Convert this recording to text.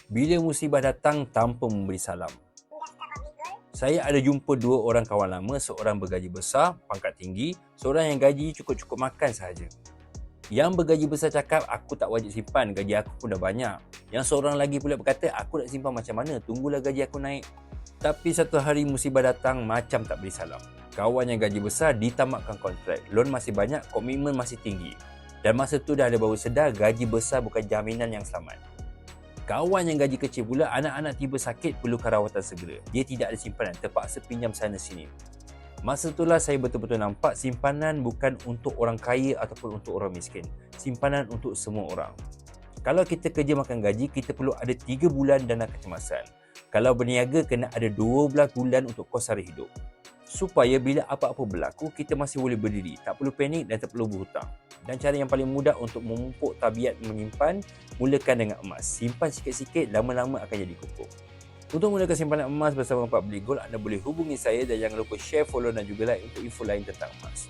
Bila musibah datang tanpa memberi salam. Saya ada jumpa dua orang kawan lama, seorang bergaji besar, pangkat tinggi, seorang yang gaji cukup-cukup makan sahaja. Yang bergaji besar cakap, aku tak wajib simpan, gaji aku pun dah banyak. Yang seorang lagi pula berkata, aku nak simpan macam mana, tunggulah gaji aku naik. Tapi satu hari musibah datang macam tak beri salam. Kawan yang gaji besar ditamatkan kontrak, loan masih banyak, komitmen masih tinggi. Dan masa tu dah ada baru sedar gaji besar bukan jaminan yang selamat. Kawan yang gaji kecil pula, anak-anak tiba sakit perlukan rawatan segera. Dia tidak ada simpanan, terpaksa pinjam sana sini. Masa itulah saya betul-betul nampak simpanan bukan untuk orang kaya ataupun untuk orang miskin. Simpanan untuk semua orang. Kalau kita kerja makan gaji, kita perlu ada 3 bulan dana kecemasan. Kalau berniaga, kena ada 12 bulan untuk kos sara hidup. Supaya bila apa-apa berlaku, kita masih boleh berdiri, tak perlu panik dan tak perlu berhutang. Dan cara yang paling mudah untuk memupuk tabiat menyimpan, mulakan dengan emas. Simpan sikit-sikit, lama-lama akan jadi kukuh. Untuk mulakan simpanan emas bersama Pak Beli Gold, anda boleh hubungi saya dan jangan lupa share, follow dan juga like untuk info lain tentang emas.